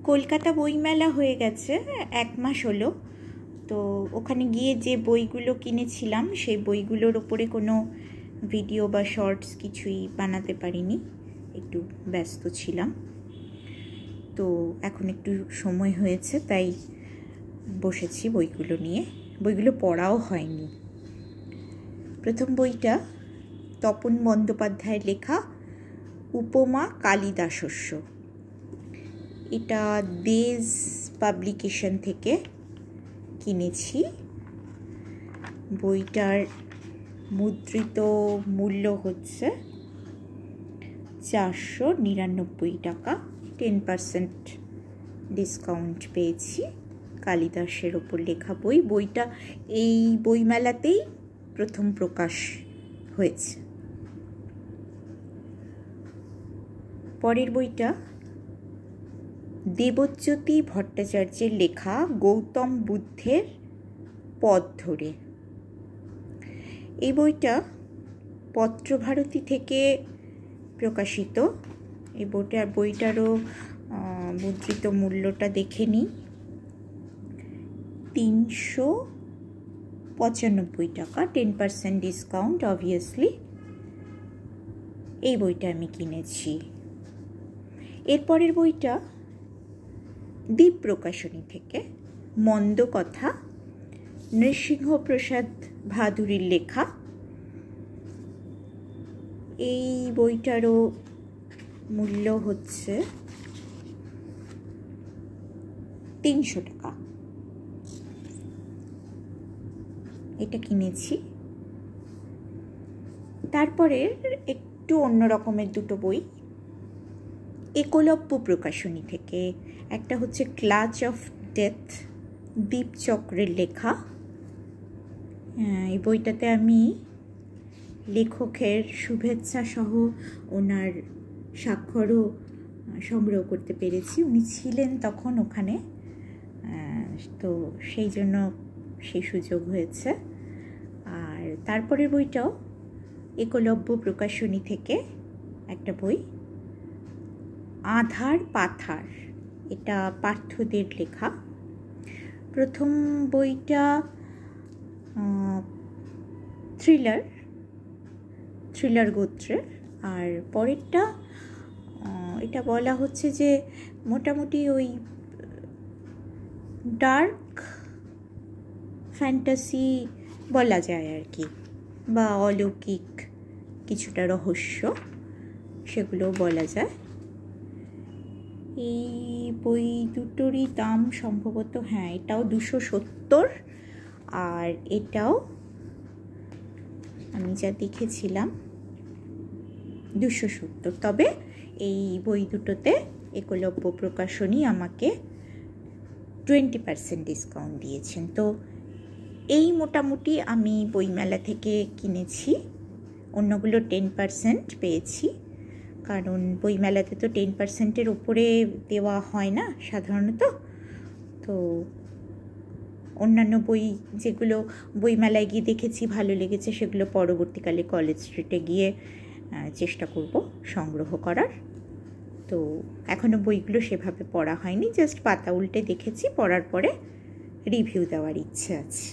কলকাতা বইমেলা হয়ে গেছে 1 মাস হলো। তো ওখানে গিয়ে যে বইগুলো কিনেছিলাম সেই বইগুলোর উপরে কোনো ভিডিও বা শর্টস কিছুই বানাতে পারিনি, একটু ব্যস্ত ছিলাম। তো এখন একটু সময় হয়েছে, তাই বসেছি বইগুলো নিয়ে। বইগুলো পড়াও হয়নি। প্রথম বইটা তপন বন্দ্যোপাধ্যায়ের লেখা উপমা কালিদাসস্য। এটা দেজ পাবলিকেশন থেকে কিনেছি। বইটার মুদ্রিত মূল্য হচ্ছে 499 টাকা। 10% ডিসকাউন্ট পেয়েছি। কালিদাসের ওপর লেখা বই। বইটা এই বইমেলাতেই প্রথম প্রকাশ হয়েছে। পরের বইটা দেবজ্যোতি ভট্টাচার্যের লেখা গৌতম বুদ্ধের পথ ধরে। এই বইটা পত্রভারতী থেকে প্রকাশিত। এই বইটারও মুদ্রিত মূল্যটা দেখে নিই, 395 টাকা। 10% ডিসকাউন্ট অবভিয়াসলি। এই বইটা আমি কিনেছি। এরপরের বইটা দ্বীপ প্রকাশনী থেকে মন্দ কথা, নৃসিংহপ্রসাদ ভাদুরীর লেখা। এই বইটারও মূল্য হচ্ছে 300 টাকা। এটা কিনেছি। তারপরে একটু অন্য রকমের দুটো বই একলব্য প্রকাশনী থেকে। একটা হচ্ছে ক্লাচ অফ ডেথ, দীপচক্রের লেখা। এই বইটাতে আমি লেখকের শুভেচ্ছা সহ ওনার স্বাক্ষরও সংগ্রহ করতে পেরেছি। উনি ছিলেন তখন ওখানে, তো সেই জন্য সেই সুযোগ হয়েছে। আর তারপরের বইটাও একলব্য প্রকাশনী থেকে একটা বই, আধার পাথার। এটা পার্থদের লেখা। প্রথম বইটা থ্রিলার গোত্রের, আর পরেরটা এটা বলা হচ্ছে যে মোটামুটি ওই ডার্ক ফ্যান্টাসি বলা যায় আর কি, বা অলৌকিক কিছুটা রহস্য সেগুলো বলা যায়। এই বই দুটোরই দাম সম্ভবত, এটাও 270 আর এটাও আমি যা দেখেছিলাম 270। তবে এই বই দুটোতে একলব্য প্রকাশনী আমাকে 20% ডিসকাউন্ট দিয়েছেন। তো এই মোটামুটি আমি বইমেলা থেকে কিনেছি। অন্যগুলো 10% পেয়েছি, কারণ বইমেলাতে তো 10%-এর উপরে দেওয়া হয় না সাধারণত। তো অন্যান্য বই যেগুলো বইমেলায় গিয়ে দেখেছি ভালো লেগেছে, সেগুলো পরবর্তীকালে কলেজ স্ট্রিটে গিয়ে চেষ্টা করব সংগ্রহ করার। তো এখনও বইগুলো সেভাবে পড়া হয়নি, জাস্ট পাতা উল্টে দেখেছি। পড়ার পরে রিভিউ দেওয়ার ইচ্ছে আছে।